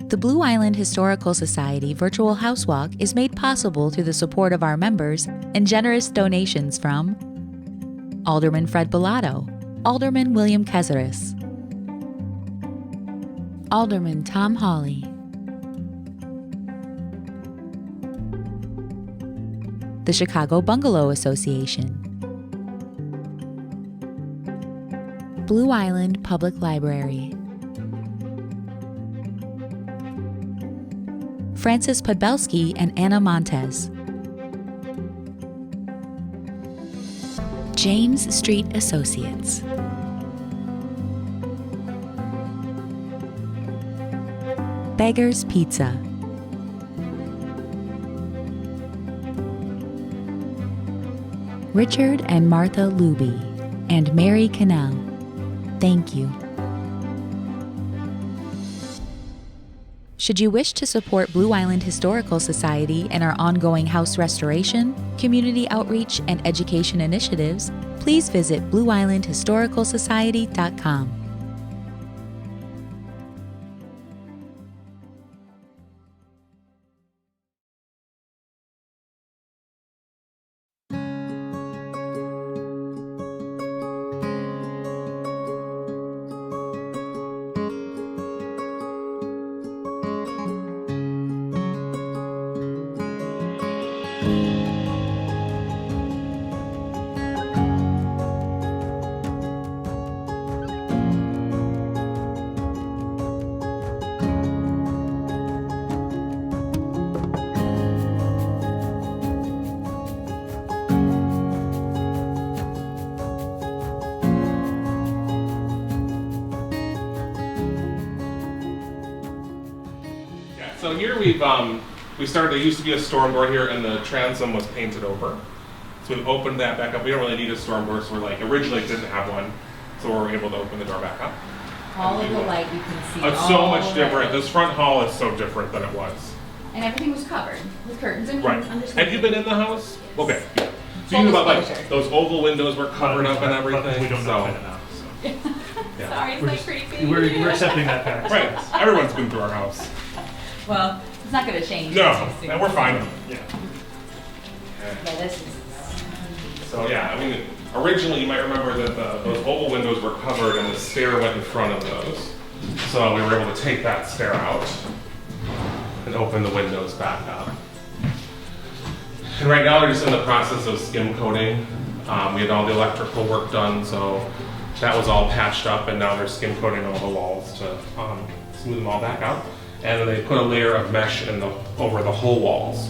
The Blue Island Historical Society Virtual House Walk is made possible through the support of our members and generous donations from Alderman Fred Bellato, Alderman William Kezeris, Alderman Tom Hawley, the Chicago Bungalow Association, Blue Island Public Library, Francis Podbelski and Anna Montez, James Street Associates, Beggar's Pizza, Richard and Martha Luby, and Mary Cannell. Thank you. Should you wish to support Blue Island Historical Society and our ongoing house restoration, community outreach, and education initiatives, please visit blueislandhistoricalsociety.com. So here we started, there used to be a storm door here and the transom was painted over. So we've opened that back up. We don't really need a storm door, so we're like, originally didn't have one. So we're able to open the door back up. All of the light you can see. It's so much different. This front hall is so different than it was. And everything was covered with curtains and Right. Have you been in the house? Okay. So you know about like those oval windows were covered up and everything. We don't know if enough. So. Yeah. Sorry, it's like creepy. We're accepting that fact. Right. Everyone's been through our house. Well, it's not going to change. No, and we're fine. Yeah. Yeah, this is. So yeah, I mean, originally you might remember that those oval windows were covered and the stair went in front of those. So we were able to take that stair out and open the windows back up. And right now they're just in the process of skim coating. We had all the electrical work done, so that was all patched up, and now they're skim coating all the walls to smooth them all back out. And then they put a layer of mesh over the whole walls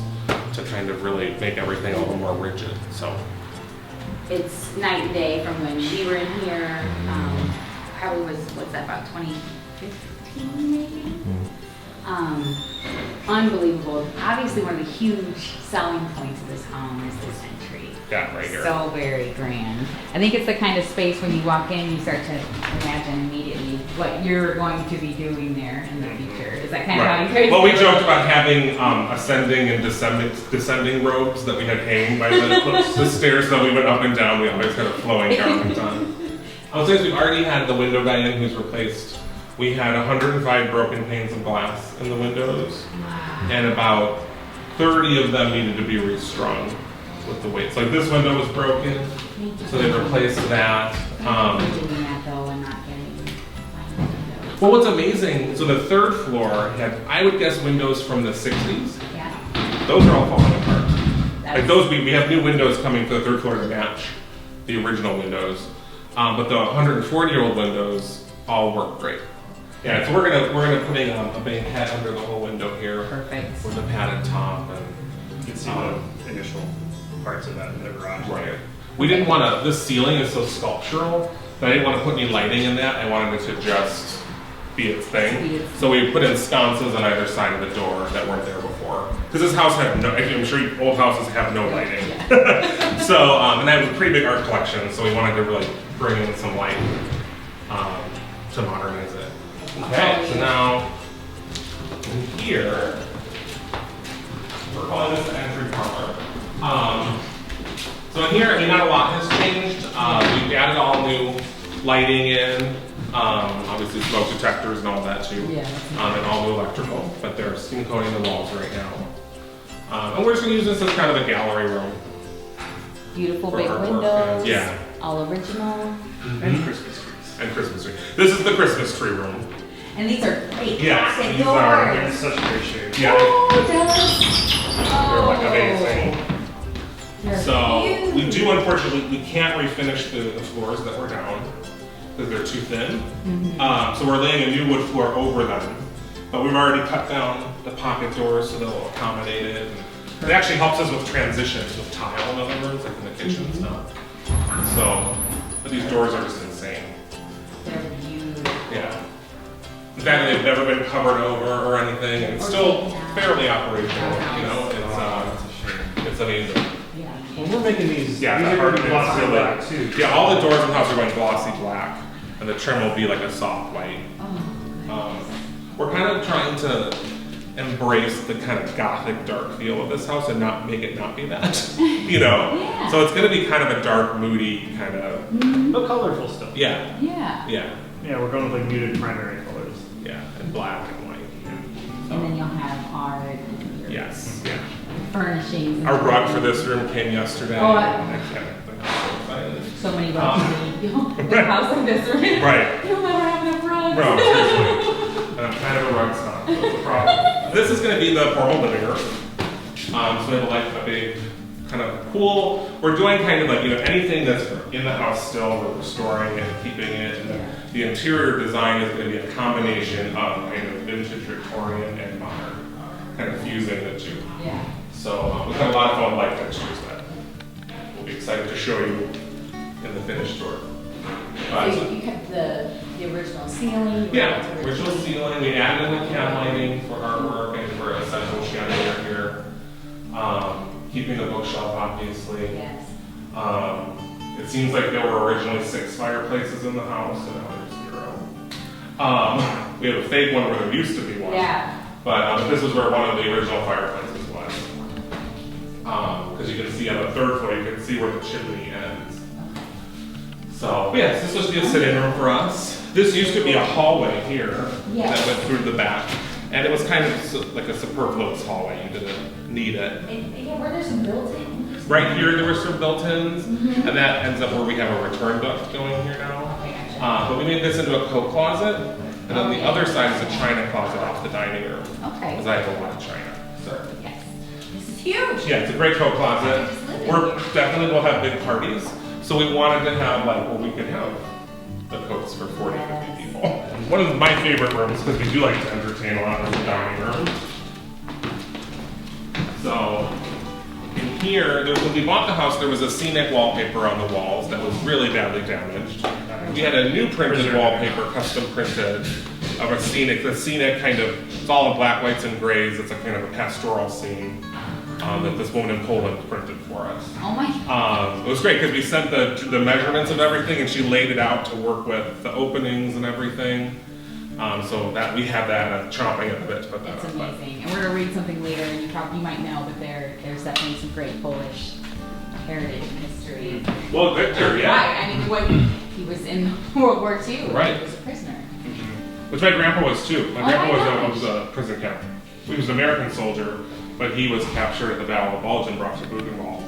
to kind of really make everything a little more rigid. So It's night and day from when we were in here. Probably was, what's that, about 2015 maybe? Unbelievable. Obviously one of the huge selling points of this home is this entry. yeah, right here. So very grand. I think it's the kind of space when you walk in, you start to imagine immediately what you're going to be doing there in the future. Is that kind of how you guys Well, we feel? joked about having ascending and descending robes that we had hanging by the stairs that we went up and down. We always had a flowing garment on. I would say we've already had the window guy in who's replaced. We had 105 broken panes of glass in the windows, and about 30 of them needed to be restrung with the weights. Like this window was broken, so they replaced that. Doing that though and not getting windows. Well, what's amazing, so the third floor had, I would guess, windows from the 60s. Yeah. Those are all falling apart. That's- Like those, we have new windows coming for the third floor to match the original windows. But the 140-year-old windows all work great. Yeah, so we're gonna put in a banquette under the whole window here. Perfect. With a padded top and. You can see the initial parts of that in the garage. Right. We didn't want to, this ceiling is so sculptural, but I didn't want to put any lighting in that. I wanted it to just be its thing. So we put in sconces on either side of the door that weren't there before. Because this house had no, I'm sure old houses have no lighting. So, and I have a pretty big art collection, so we wanted to really bring in some light to modernize it. Okay, so now in here, we're calling this the entry parlor. So in here, I mean, not a lot has changed. We've added all new lighting in. obviously smoke detectors and all that too. Yeah, that's And all new electrical, but they're skin coating the walls right now. And we're just gonna use this as kind of a gallery room. beautiful For big artwork, windows. yeah. All original. And Christmas trees. And Christmas tree. This is the Christmas tree room. And these are great Yes, classic these doors. are- They're in such great shape. Yeah. Oh, Dallas. They're like Oh. amazing. They're So we huge. do, unfortunately, we can't refinish the floors that were down because they're too thin. So we're laying a new wood floor over them. But we've already cut down the pocket doors so they'll accommodate it. And it actually helps us with transitions with tile in other rooms, like in the kitchen and stuff. So, but these doors are just insane. They're beautiful. Yeah. In fact, they've never been covered over or anything, and it's Or still taken out. fairly operational, you know, it's amazing. Yeah. When we're making these, Yeah, these the are hard gonna be glossy really- black too. Yeah, all the doors in the house are going glossy black, and the trim will be like a soft white. Oh, We're kind of trying to embrace the kind of gothic dark feel of this house and not make it not be that, you know? Yeah. So it's gonna be kind of a dark, moody kind of, But colorful still. yeah, yeah. yeah, Yeah, we're going with like muted primary colors. yeah, and black and white. And then you'll have art. and your Yes, yeah. Furnishings. and Our rug for everything. this room came yesterday. Oh, I'm so excited. So many rugs. With a house like this, right? Right. You'll never have enough rugs. No, seriously. And I'm kind of a rug snob, so it's a problem. This is gonna be the formal living room. So we have like a big kind of cool, we're doing kind of like, you know, anything that's in the house still, we're restoring it, keeping it. And the interior design is gonna be a combination of kind of vintage Victorian and modern, kind of fusing the two. Yeah. So we've got a lot of fun light fixtures that we'll be excited to show you in the finished tour. So you kept the original ceiling? you Yeah, kept the original ceiling, we added in the can lighting for artwork and for a central chandelier here. Keeping the bookshelf, obviously. Yes. It seems like there were originally 6 fireplaces in the house, and now there's 0. We have a fake one where there used to be one. Yeah. But this is where one of the original fireplaces was. Because you can see on the 3rd floor, you can see where the chimney ends. So, but yes, this was be a sit-in room for us. This used to be a hallway here Yes. that went through the back. And it was kind of like a superfluous hallway, you didn't need it. And yeah, were there some built-in? Right here, there were some built-ins, and that ends up where we have a return duct going here now. Okay, gotcha. But we made this into a coat closet, and then the other side is a china closet off the dining room, Okay. because I have a lot of china. So, Yes. This is huge. yeah, it's a great coat closet. We're definitely will have big parties, so we wanted to have like where we could have the coats for 40, 50 people. One of my favorite rooms, because we do like to entertain a lot in the dining room. So, in here, when we bought the house, there was a scenic wallpaper on the walls that was really badly damaged. We had a new printed wallpaper, custom printed, of a scenic, the scenic kind of, it's all in black, whites, and grays. It's a kind of a pastoral scene that this woman in Poland printed for us. Oh my. It was great because we sent the measurements of everything, and she laid it out to work with the openings and everything. So that we have that, and I'm chomping at the bit to put that It's on. but- amazing. And we're gonna read something later, and you might know, but there's definitely some great Polish heritage and history. Well, Victor, yeah. Right. I mean, he was in World War II. and Right. He was a prisoner. Which my grandpa was too. My Oh grandpa my was a prison camp. He was an American soldier, but he was captured at the Battle of Bulge and brought to Buchenwald.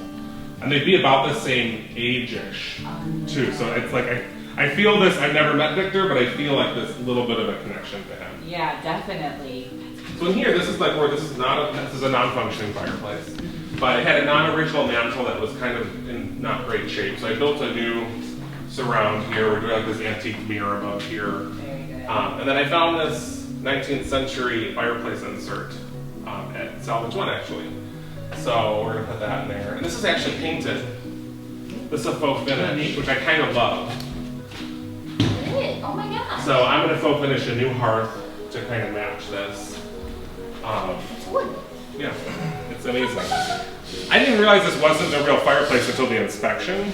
And they'd be about the same age-ish, too. So it's like, I feel this, I've never met Victor, but I feel like this little bit of a connection to him. Yeah, definitely. So in here, this is like where this is a non-functioning fireplace. But it had a non-original mantle that was kind of in not great shape. So I built a new surround here. We're doing like this antique mirror above here. Very good. And then I found this 19th century fireplace insert at Salvage One, actually. So we're gonna put that in there. And this is actually painted. This is a faux finish, which I kind of love. It is. Oh my gosh. So I'm gonna faux finish a new hearth to kind of match this. It's wood. Yeah, it's amazing. I didn't realize this wasn't a real fireplace until the inspection.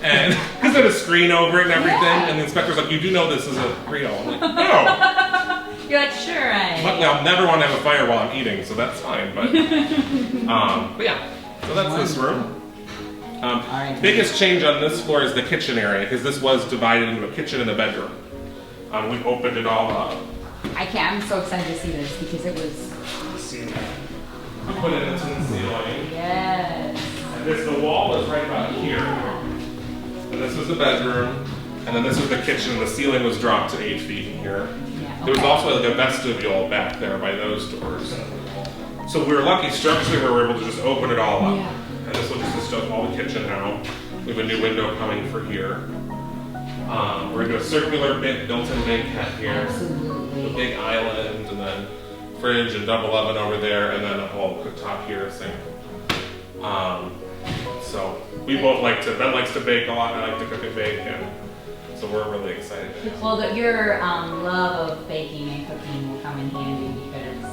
And because there's a screen over it and everything, Yeah. and the inspector's like, "You do know this isn't real." I'm like, "No." You're like, sure, Luckily, I'll never want to have a fire while I'm eating, so that's fine. But yeah, so that's this room. right. Biggest change on this floor is the kitchen area, because this was divided into a kitchen and a bedroom. We opened it all up. I'm so excited to see this because it was, Seeing We put it into the ceiling. yes. And the wall is right about here. And this was the bedroom. And then this was the kitchen. The ceiling was dropped to 8 feet in here. Yeah, There was okay. also like a vestibule back there by those doors. So we were lucky structurally we were able to just open it all up. Yeah. And this will just of all the kitchen now. We have a new window coming for here. We're gonna do a circular built-in banquette here. A Absolutely. big island and then fridge and double oven over there and then a whole cooktop here, sink. So we both Ben likes to bake a lot, I like to cook and bake, and so we're really excited. Well, your love of baking and cooking will come in handy because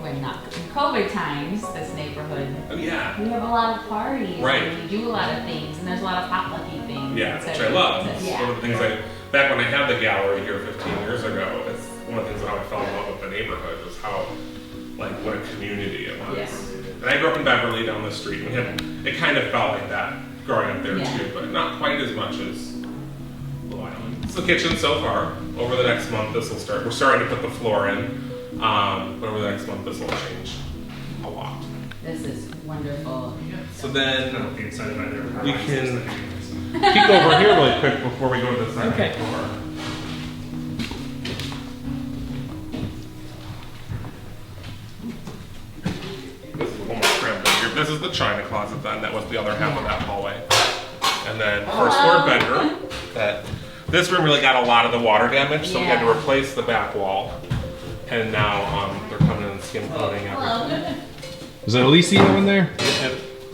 when not in COVID times, this neighborhood, Oh yeah. we have a lot of parties. Right. And we do a lot of things, and there's a lot of potlucky things. Yeah, So which I love. so, It's yeah. one of the things back when I had the gallery here 15 years ago, it's one of the things how I fell in love with the neighborhood was how, like, what a community it was. Yeah. And I grew up in Beverly down the street, and it kind of felt like that growing up there Yeah. too, but not quite as much as Blue Island. It's the kitchen so far. Over the next month, this will start. We're starting to put the floor in, but over the next month, this will change a lot. This is wonderful. So I then don't be excited by their we can peek over here really quick before we go to the second Okay. floor. This is a little more cramped in here. This is the china closet then. That was the other half of that hallway. And then first floor bedroom. This room really got a lot of the water damage, so we had to Yeah. replace the back wall. And now they're coming in and skim coating everything. Is that Alicia in there?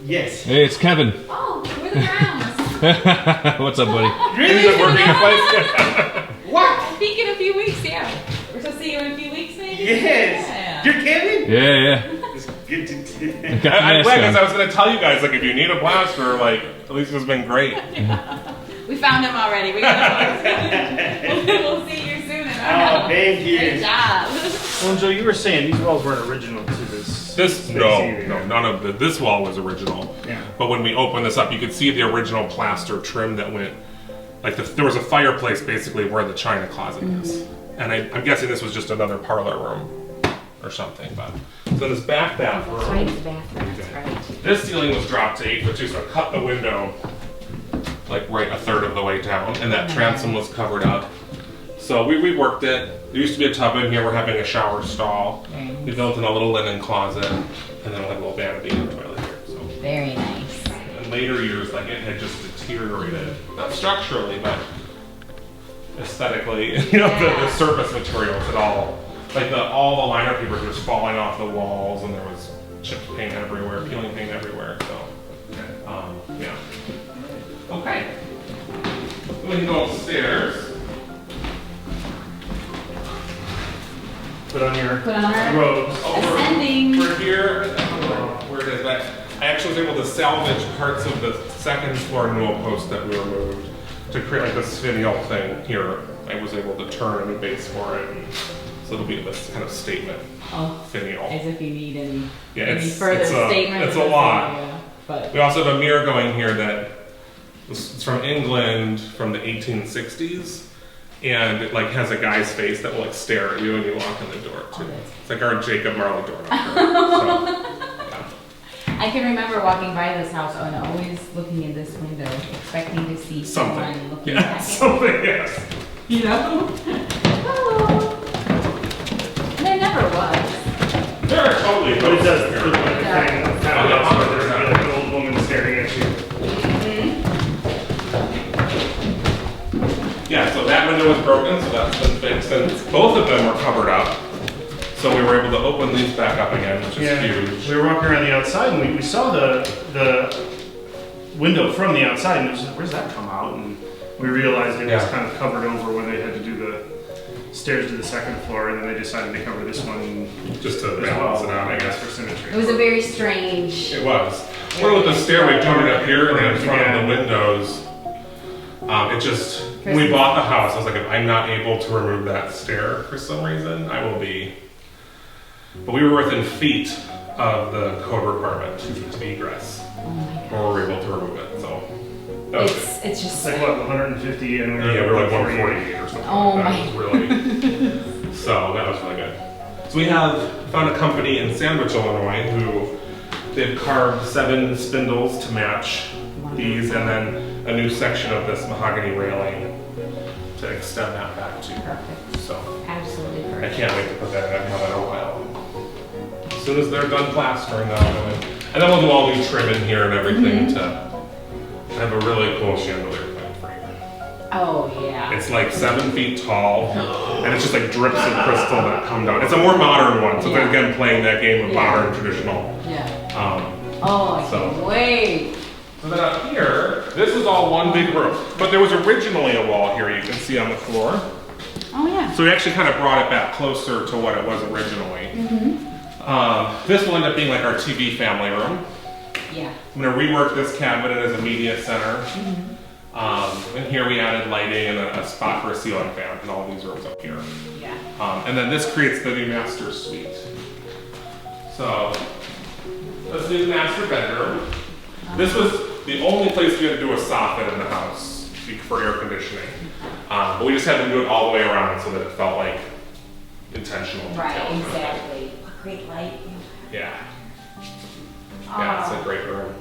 Yes. Hey, it's Kevin. Oh, we're the Browns. What's up, buddy? Ended up working in place. What? Speak in a few weeks, yeah. We're supposed to see you in a few weeks, maybe? Yes. Yeah. You're Kevin? Yeah, It's good to yeah. Got the I'm mask glad because I on. was going to tell you guys, like, if you need a blaster, like, Alicia's been great. We found him already. We got him. We'll see you soon. Oh, thank you. Good job. Well, Joe, you were saying these walls weren't original to this. This, space no, either. no, none of this wall was original. Yeah. But when we opened this up, you could see the original plaster trim that went, like, there was a fireplace basically where the china closet is. And I'm guessing this was just another parlor room or something, but. So this back bathroom. Right, the bathroom. That's right. This ceiling was dropped to 8 foot 2, so I cut the window like right a third of the way down, and that transom was covered up. So we worked it. There used to be a tub in here. We're having a shower stall. Very nice. We built in a little linen closet, and then we'll have a little vanity and toilet here. So Very nice. in later years, like it had just deteriorated, not structurally, but aesthetically. You know, the surface materials had all all the liner papers were just falling off the walls, and there was chipped paint everywhere, peeling paint everywhere. So yeah. Okay. We can go upstairs. Put on your Put on our robes. ascending. We're here. I don't know where it is, but I actually was able to salvage parts of the second floor newel post that we removed to create like this finial thing here. I was able to turn a new base for it, and so it'll be this kind of statement Oh, finial. as if you need any, Yeah, any it's- further it's a- statement. it's of a this lot. area, But We also have a mirror going here that it's from England from the 1860s. And it like has a guy's face that will like stare at you when you walk in the door too. It's like our Jacob Marley door knocker. So, yeah. I can remember walking by this house and always looking in this window, expecting to see someone Something. looking Yeah, back at something, yes. me. You know? Hello. And there never was. There are totally But it does ghosts look here. like a thing. Kind of looks where there's like an old woman staring at you. Yeah, so that window was broken, so that's been fixed, and both of them were covered up. So we were able to open these back up again, which is huge. We were walking around the outside and we saw the window from the outside and it was just, where's that come out? And we realized it was Yeah. kind of covered over when they had to do the stairs to the second floor, and then they decided to cover this one Just to as balance well, it out, I I guess, guess. for symmetry. It was a very strange. It was. Well, with the stairway coming up here and then in front of the windows, it just, when we bought the house, I was like, if I'm not able to remove that stair for some reason, I will be. But we were within feet of the code requirement, 2 feet to egress, Oh my or we were able to remove it, so. was It's just. It's like what, 150 and yeah, we're like 148 or something. Oh like that. my. It was really, so that was really good. So we found a company in Sandwich, Illinois, who they've carved 7 spindles to match these, and then a new section of this mahogany railing to extend that back to. Perfect. So Absolutely I perfect. can't wait to put that in. I've had that a while. As soon as they're done plastering them, and then we'll do all new trim in here and everything to have a really cool chandelier planned for you. Oh, yeah. It's like 7 feet tall, and it's just like drips of crystal that come down. It's a more modern one, so they're again playing that game of modern, traditional. Yeah. Oh, I So- can't wait. So then up here, this is all one big room, but there was originally a wall here you can see on the floor. Oh, yeah. So we actually kind of brought it back closer to what it was originally. This will end up being like our TV family room. Yeah. I'm gonna rework this cabinet as a media center. And here we added lighting and a spot for a ceiling fan in all these rooms up here. Yeah. And then this creates the new master suite. So let's do the master bedroom. This was the only place we had to do a soffit in the house for air conditioning. But we just had to do it all the way around so that it felt like intentional detail. Right, exactly. What great light. Yeah. Yeah, it's a great room.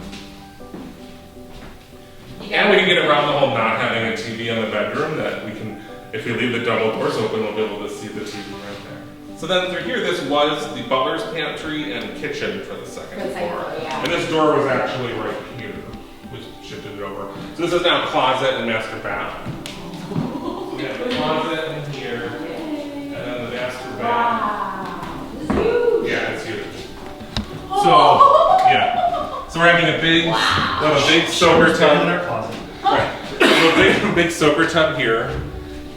And we can get around the whole not having a TV in the bedroom, that we can, if we leave the double doors open, we'll be able to see the TV right there. So then through here, this was the butler's pantry and kitchen for the second For the second floor. floor, yeah. And this door was actually right here, which shifted it over. So this is now closet and master bath. So we have the closet in here, and then the master bath. Wow. It's huge. Yeah, it's huge. So, yeah. So we're having a big, we'll have a big soaker in tub. our closet. Right. So a big soaker tub here,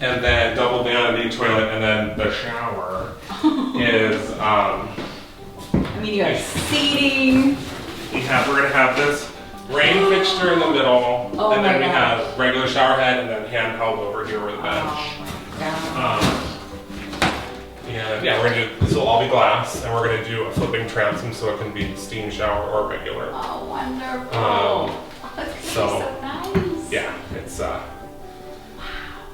and then double vanity toilet, and then the shower is, I mean, you have seating. we're gonna have this rain fixture in the middle, Oh and then my we gosh. have regular shower head, and then handheld over here with a bench. Oh my God. And yeah, we're gonna do, this will all be glass, and we're gonna do a flipping transom so it can be steam shower or regular. Oh, wonderful. That's gonna so- be so nice. Yeah, it's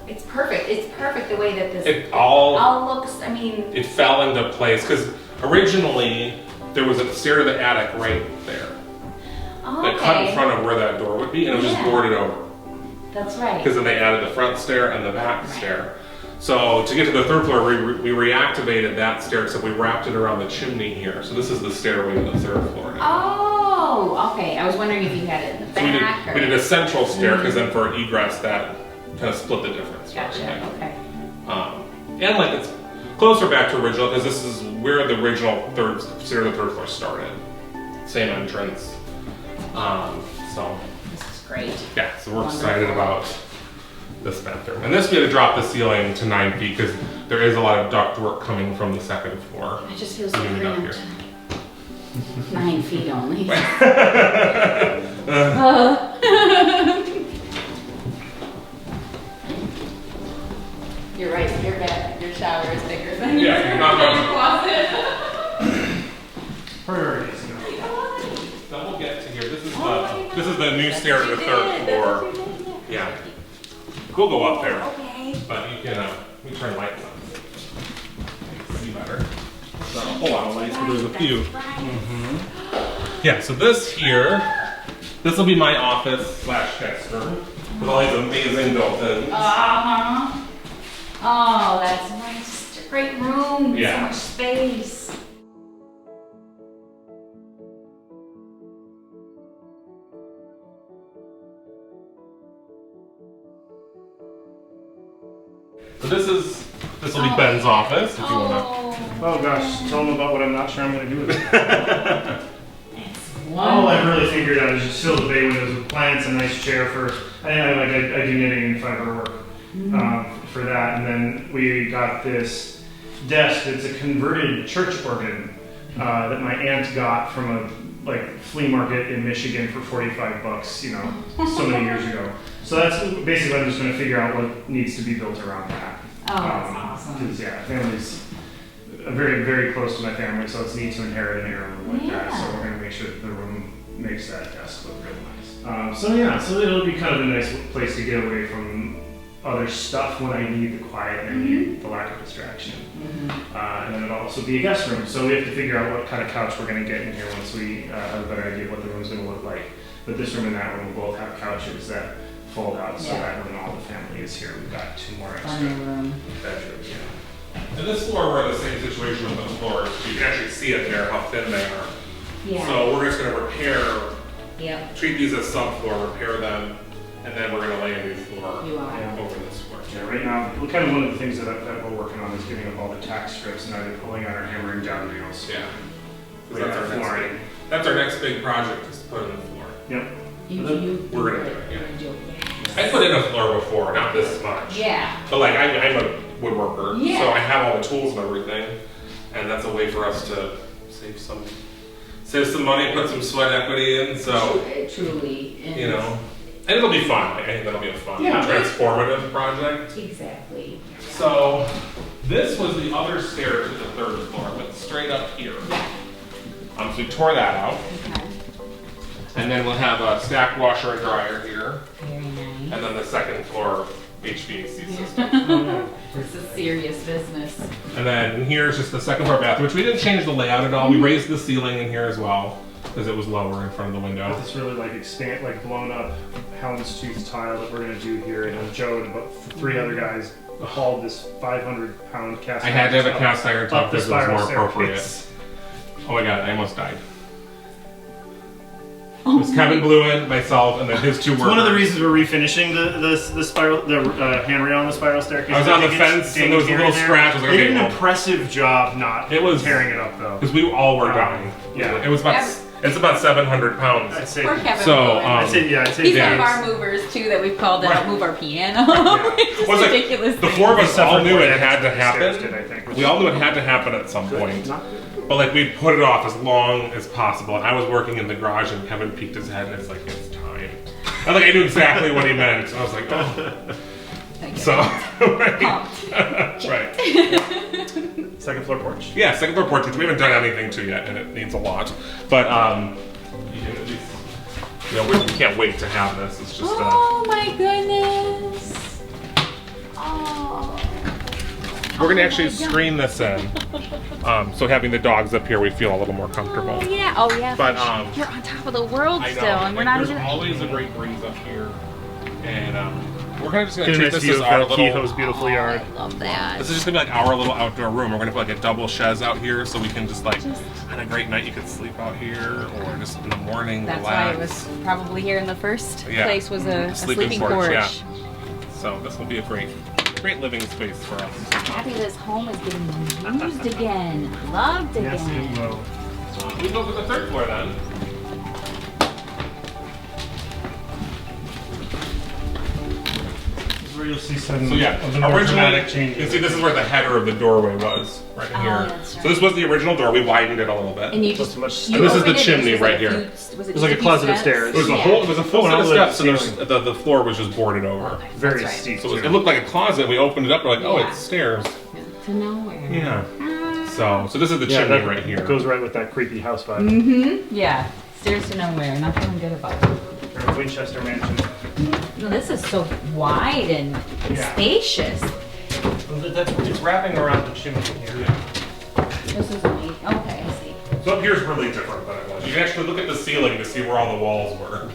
It's perfect. It's perfect the way that this it all looks. I mean, it fell into place because originally there was a stair to the attic right there that cut in okay. front of where that door would be, and it was just Yeah. boarded over That's right. because then they added the front stair and the back stair. So to get to the third floor, we reactivated that stair, so we wrapped it around the chimney here. So this is the stairway to the third floor now. Oh, okay. I was wondering if you had it in the So back. we did a central stair because then for egress that kind of split the difference. for Gotcha. everything. Okay. And like it's closer back to original because this is where the original stair to the third floor started. Same entrance. So This is great. yeah, so we're excited about this bathroom. And this we had to drop the ceiling to 9 feet because there is a lot of duct work coming from the second floor. I just feel so Moving up cramped. here. 9 feet only. You're right. Your shower is bigger than Yeah, you're not your going closet. Priorities. Then we'll get to here. This is the new stair to the third floor. Yeah. We'll go up there. Okay. But you can, we turn lights on. You can see better. Not a whole lot of lights, but there's a few. Yeah, so this will be my office / guest room with all these amazing built-ins. Uh-huh. Oh, that's nice. It's a great room. Yeah. So much space. So this will be Ben's office if you want Oh gosh, tell them about what I'm not sure I'm going to do with it. It's All I really figured out is just fill the bay windows with plants, a nice chair for, I do knitting and fiber work for that. And then we got this desk that's a converted church organ that my aunt got from a flea market in Michigan for $45, so many years ago. So that's basically, I'm just going to figure out what needs to be built around that. Oh, that's awesome. Because yeah, families, very, very close to my family, so it's neat to inherit an heirloom like that. Yeah. So we're gonna make sure that the room makes that desk look real nice. So it'll be kind of a nice place to get away from other stuff when I need the quiet and I need the lack of distraction. And then it'll also be a guest room, so we have to figure out what kind of couch we're gonna get in here once we have a better idea of what the room's gonna look like. But this room and that room will both have couches that fold out, so Yeah. that when all the family is here, we've got 2 more extra Funny room. bedrooms. Yeah. And this floor, we're in the same situation with the floors. You can actually see it there, how thin they are. Yeah. So we're just gonna repair, Yep. treat these as subfloor, repair them, and then we're gonna lay a new floor You are. over this floor. Yeah, right now, kind of one of the things that we're working on is getting up all the tack strips and either pulling out or hammering down nails. Yeah. We That's are our next flooring. big, that's our next big project, is to put in a floor. Yep. We're gonna do it, yeah. You're gonna do it, I put in a floor before, not this much. yeah. But like, I'm a woodworker, Yeah. so I have all the tools and everything, and that's a way for us to save some money, put some sweat equity in, so, Truly. And you know. And it'll be fun, like, I think that'll be a fun, Yeah. transformative project. Exactly. So, this was the other stair to the 3rd floor, but straight up here. So we tore that out, Okay. and then we'll have a stacked washer and dryer here, Very nice. and then the 2nd floor HVAC system. This is serious business. And then here's just the 2nd floor bathroom, which we didn't change the layout at all. We raised the ceiling in here as well, because it was lower in front of the window. This really like blown up houndstooth tile that we're gonna do here, and then Joe and about 3 other guys hauled this 500-pound cast. I had to have a iron cast iron up top the because it was spiral more appropriate. staircase. Oh my god, I almost died. It was Kevin Blewin, myself, and then his 2 workers. One of the reasons we're refinishing the spiral, the handrail on the spiral staircase. I was on the fence, and there was a little scratch. I was like, they okay, did an well. impressive job not It was- tearing it up though. Because we all were dying. Yeah. It was about, it's about 700 pounds. I'd say, Poor Kevin. So, Bowen. I'd say, yeah, I'd say He's yeah. one of Dave's- our movers too that we've called to Right. help move our piano. It's Was it- ridiculous. the thing. 4 of us all Several knew it more had to stairs did, I happen. think, which We all knew it had to happen at some good. point. Not good. But like we put it off as long as possible. And I was working in the garage and Kevin peeked his head and it's like, it's time. And like I knew exactly what he meant. I was like, oh. Thank you. So, right. Pumped. Right. 2nd floor porch. Yeah, 2nd floor porch, which we haven't done anything to yet, and it needs a lot. But you know, we can't wait to have this. It's just Oh my goodness. Oh. we're gonna actually screen this in. So having the dogs up here, we feel a little more comfortable. Oh yeah. Oh yeah. But You're on top of the world I know, still, and we're not there's even. always a great breeze up here, and we're kind of just gonna Get a treat nice this view as of our that Kehoe's little. beautiful yard. I love that. This is just gonna be like our little outdoor room. We're gonna put like a double chaise out here, so we can just like on a great night you could sleep out here, or just in the morning That's why relax. it was probably here in the first Yeah. place was a Sleeping sleeping porch, porch. yeah. So this will be a great living space for us. Happy this home is getting used again, loved again. Yes, it will. We go to the 3rd floor then. This is where you'll see some So yeah, of the more dramatic originally, you changes. can see this is where the header of the doorway was, right in Oh, here. that's So this was the original door. We widened it a little bit. And you Not just so much- you And this is the opened it, chimney was right like a here. few- was It was like a closet upstairs. It was a Yeah. whole. It was a full Oh, set of and all the steps, and ceiling. the floor was just boarded over. Very That's right. steep. So too. it looked like a closet. We opened it up. We're like, oh, Yeah. it's stairs. To nowhere. Yeah. Ah. So this is the Yeah, chimney that right here. goes right with that creepy house vibe. Mm-hmm. Yeah. Stairs to nowhere. Not feeling good about it. Or Winchester Mansion. No, this is so wide and Yeah. spacious. It's wrapping around the chimney here. This is neat. Okay, I see. So up here's really different than it was. You can actually look at the ceiling to see where all the walls were.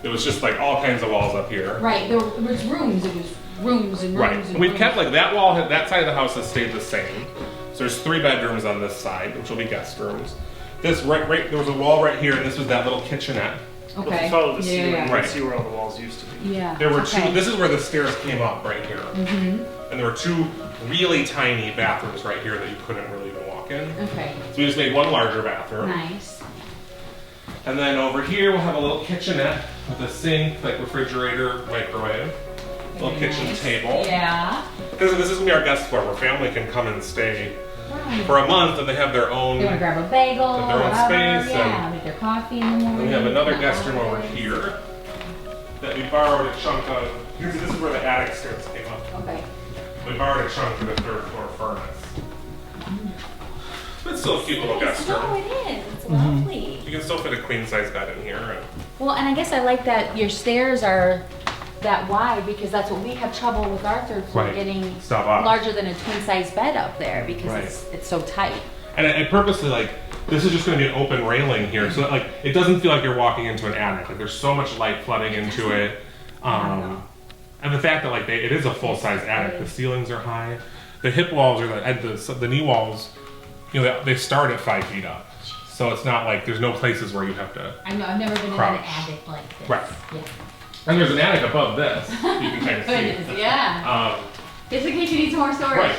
It was just like all kinds of walls up here. Right. There was rooms. It was rooms and rooms Right. and We've rooms. kept like that wall, that side of the house has stayed the same. So there's 3 bedrooms on this side, which will be guest rooms. This right, there was a wall right here, and this was that little kitchenette. If Okay. you follow the Yeah, ceiling, yeah, you Right. can see where all the walls used to be. Yeah. There were okay. 2. This is where the stairs came up right here, and there were 2 really tiny bathrooms right here that you couldn't really even walk in. Okay. So we just made one larger bathroom, Nice. and then over here we'll have a little kitchenette with a sink, like refrigerator, microwave, little Very kitchen nice. table. Yeah. Because this is gonna be our guest floor, where family can come and stay Right. for a month, and they have their own. They want to grab a bagel, Have their own whatever. space Yeah. Make their coffee in the morning. And we have another Not guest room over always. here that we borrowed a chunk of. Here's, this is where the attic stairs came up. Okay. We borrowed a chunk of the 3rd floor furnace. It's still a cute little guest room. No, it is. It's lovely. You can still fit a queen size bed in here. And Well, and I guess I like that your stairs are that wide because that's what we have trouble with our third floor Right. getting Stop up. larger than a twin size bed up there because Right. it's so tight. And I purposely like, this is just going to be an open railing here, so that, like it doesn't feel like you're walking into an attic. Like there's so much light flooding into it, and the fact that like it is a full size attic. The ceilings are high, the hip walls or the knee walls, you know, they start at 5 feet up. So it's not like there's no places where you have to. I know I've never been in Crouch. an attic like this. Right. Yeah. And there's an attic above this. You can kind of Goodness, see. yeah. Just in case you need some more storage Right.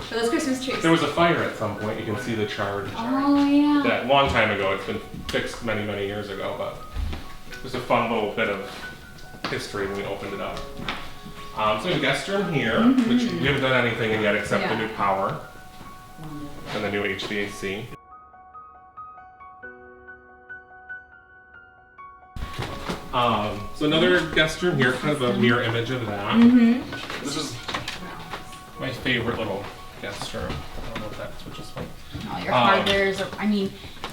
for those Christmas trees. There was a fire at some point. You can see the charge. Oh yeah. That long time ago. It's been fixed many, many years ago, but it was a fun little bit of history when we opened it up. So we have a guest room here, which we haven't done anything in yet except the Yeah. new power and the new HVAC. So another guest room here, kind of a mirror image of that. This is my favorite little guest room. I don't know if that switches fine. All your hardwares. I mean,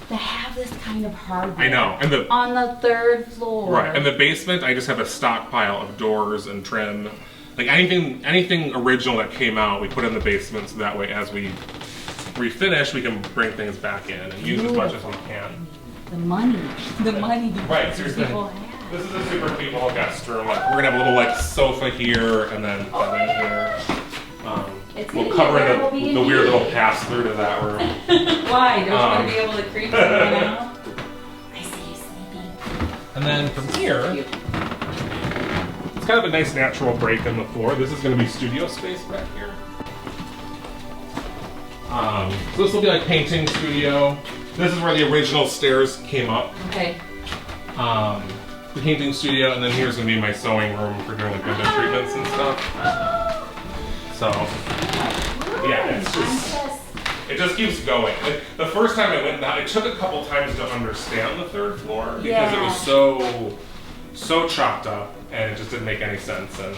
to have this kind of hardware. I know, and the On the third floor. right, and the basement, I just have a stockpile of doors and trim, like anything original that came out, we put in the basement so that way as we refinish, we can bring things back in and use as much as we can. The money. Right, these seriously. people have. This is a super cute little guest room. Like, we're gonna have a little like sofa here and then bed in here. It's We'll gonna cover be a the little weird B&B. little pass through to that room. Why? Don't you want to be able to creep someone out? I see you sleeping. And then from here, Cute. it's kind of a nice natural break in the floor. This is going to be studio space back here. So this will be like painting studio. This is where the original stairs came up. Okay. The painting studio, and then here's going to be my sewing room for doing like window treatments and stuff. So, yeah, it's just, it just keeps going. Like, the first time I went down, it took a couple times to understand the third floor because it was so chopped up and it just didn't make any sense. And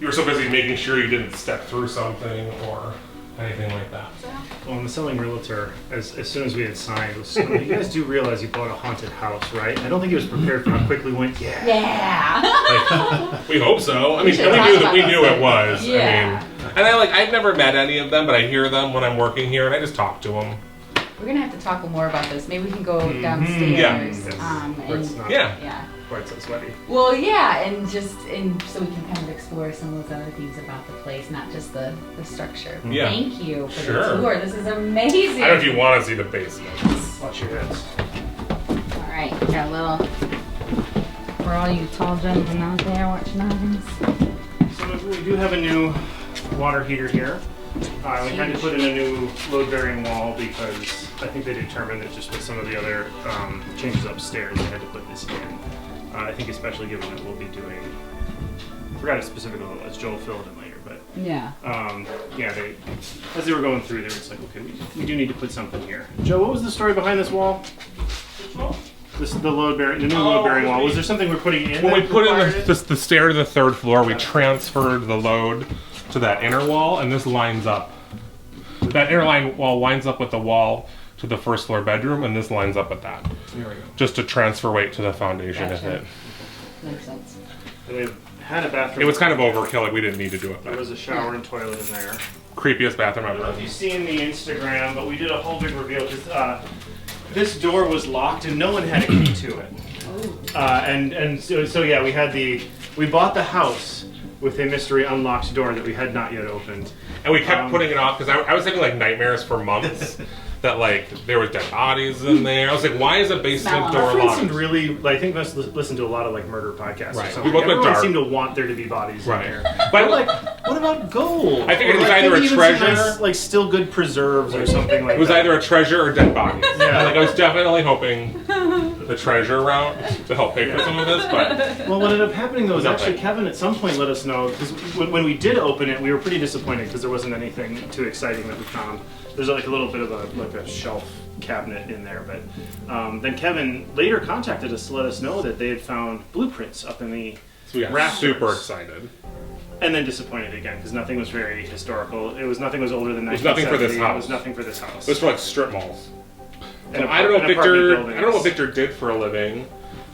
you were so busy making sure you didn't step through something or anything like that. Well, and the selling realtor, as soon as we had signed, was, you guys do realize you bought a haunted house, right? I don't think he was prepared for how quickly we went, yeah. Yeah. Like, we hope so. I mean, should we talk knew that about we that knew stuff. it was. Yeah. I mean, and I've never met any of them, but I hear them when I'm working here, and I just talk to them. We're gonna have to talk more about this. Maybe we can go downstairs. Yeah. Where it's And, not yeah. quite so sweaty. Well, yeah, and so we can kind of explore some of those other things about the place, not just the structure. Yeah. Thank you for Sure. the tour. This is amazing. I don't know if you want to see the basement. Watch your heads. All right, got a little for all you tall gentlemen out there watching us. So we do have a new water heater here. We had to put in a new load-bearing wall because I think they determined that just with some of the other changes upstairs, they had to put this in. I think especially given that we'll be doing, I forgot it specifically, as Joel filled in later, but Yeah. they, as they were going through, they were just like, okay, we do need to put something here. Joe, what was the story behind this wall? The load-bearing, the new load-bearing wall. Was there something we're putting in? When we that put in required it? the stair to the third floor, we transferred the load to that inner wall, and this lines up. That inner wall lines up with the wall to the first floor bedroom, and this lines up with that. There we go. Just to transfer weight to the foundation if Gotcha. it. Makes sense. They had a bathroom. It was kind of overkill, like we didn't need to do it. There But was a shower and toilet in there. creepiest bathroom I don't know if ever. you've seen the Instagram, but we did a whole big reveal because this door was locked and no one had a key to it. And so yeah, we bought the house with a mystery unlocked door that we had not yet opened. And we kept putting it off because I was having like nightmares for months that like there was dead bodies in there. I was like, why is a basement Smell. door Our friends locked? seemed really, I think must listen to a lot of like murder podcasts Right. or something. We both went Everyone dark. seemed to want there to be bodies Right. in there. But But like, what about gold? I figured it Or, was like, either a maybe even some treasure- nice, like still good preserves or something like It was that. either a treasure or dead bodies. Yeah. Like I was definitely hoping the treasure route to help pay for some of this, but Well, what ended up happening though is Nothing. actually Kevin at some point let us know because when we did open it, we were pretty disappointed because there wasn't anything too exciting that we found. There's like a little bit of a shelf cabinet in there, but then Kevin later contacted us to let us know that they had found blueprints up in the so we got Rafters. super excited. And then disappointed again because nothing was very historical. Nothing was older than 1970. There's nothing for this It house. was nothing for this house. It was for like strip malls. And I don't know and if apartment Victor. buildings. I don't know what Victor did for a living.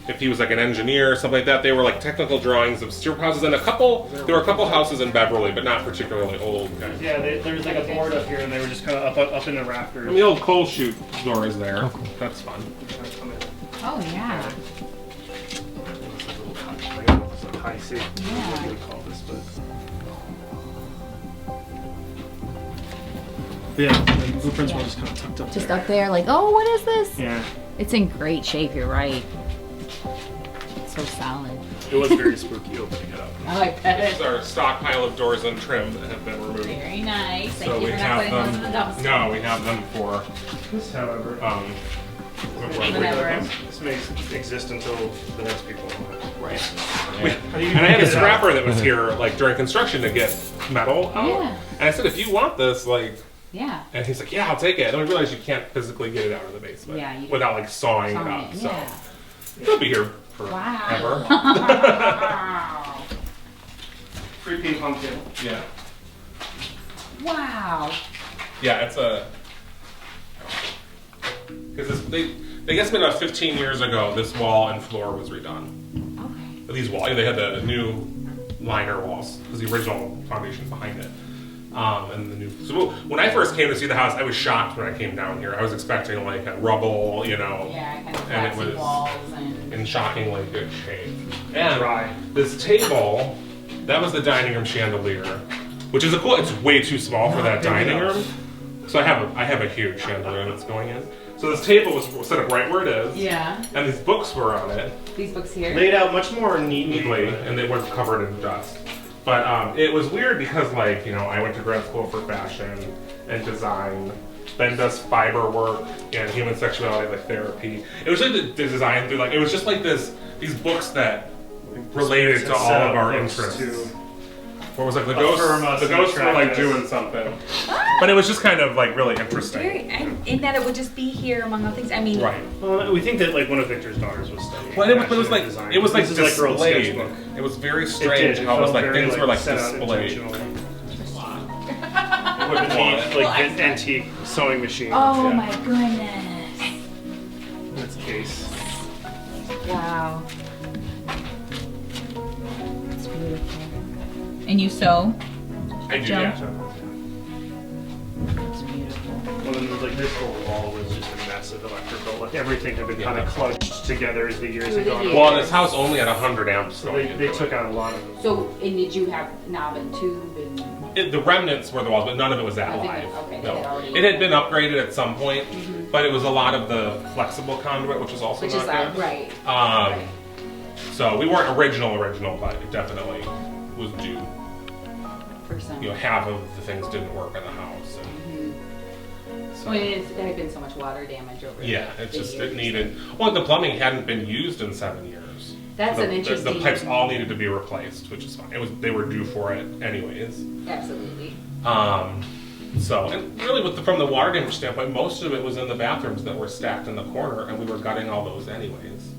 If he was like an engineer or something like that, they were like technical drawings of strip houses, and there were a couple houses in Beverly, but not particularly old. Guys. Yeah, there was like a board up here, and they were just kind of up in the rafters. And the old coal chute door is there. That's fun. Oh, yeah. High C. Yeah. What do we call this? But yeah, the blueprints were just kind of tucked up Just there. up there, like, oh, what is this? Yeah, It's in great shape, you're right. It's so solid. it was very spooky opening it up. I like that. This is our stockpile of doors and trim that have been removed. Very nice. Thank So you we for not have putting those in the them. dumpster. No, we have them for. This, however, Whenever. this may exist until the next people want it. Right. How do you And I had a get it out? scrapper that was here like during construction to get metal out. Yeah. And I said, if you want this, like, Yeah. and he's like, yeah, I'll take it. And then we realized you can't physically get it out of the basement Yeah, you without like sawing it Sawing up. it, So yeah. it'll be here forever. Wow. Wow. Free ping pong table. Yeah. Wow. Yeah, it's a. Because they guess about 15 years ago, this wall and floor was redone. Okay. These walls, they had the new liner walls, because the original foundation's behind it. And the new. So when I first came to see the house, I was shocked when I came down here. I was expecting like a rubble, you know, Yeah, kind of And it glassy was walls and. in shockingly good shape. And Dry. this table, that was the dining room chandelier, which is a cool. It's way too small for that dining room. So I have a huge chandelier that's going in. So this table was set up right where it is. Yeah. And these books were on it These books here. Laid out much more neatly. neatly, and they weren't covered in dust. But it was weird because, like, you know, I went to grad school for fashion and design. Ben does fiber work and human sexuality, like therapy. It was like the design through, like, it was just like these books that related to all Set of up our books interests. to What was like the affirm us ghosts? The and ghosts were like attract us. doing something, but it was just kind of like really interesting. And in that it would just be here among other things. I mean, Right. Well, we think that like one of Victor's daughters was studying. Well, it fashion was and like design. it was like This is her old displayed. sketchbook. It was very It strange did. how it was like very, things were like set up displayed. intentionally. It With wouldn't a want neat, it. like antique sewing machine. Oh Yeah. my goodness. In its case. Wow. It's beautiful. And you sew? I do, Joe? yeah. It's beautiful. Well, then like this whole wall was just a mess of electrical. Like everything had been kind of clutched together as the years Through had the gone years. on. Well, this house only had 100 amps So going they into took it. out a lot of them. So, and did you have knob and tube and? The remnants were the walls, but none of it was that Nothing- live. okay, they No, had already- it had been upgraded at some point, but it was a lot of the flexible conduit, which was also Which not is like, good. right. Um, Right. So we weren't original, but it definitely was due. For some. You know, half of the things didn't work in the house. And Well, there had been so much water damage over yeah, the it's just years. it needed. Well, the plumbing hadn't been used in 7 years. That's the, an interesting. The pipes all needed to be replaced, which is fine. They were due for it anyways. Absolutely. So, and really, from the water damage standpoint, most of it was in the bathrooms that were stacked in the corner, and we were gutting all those anyways.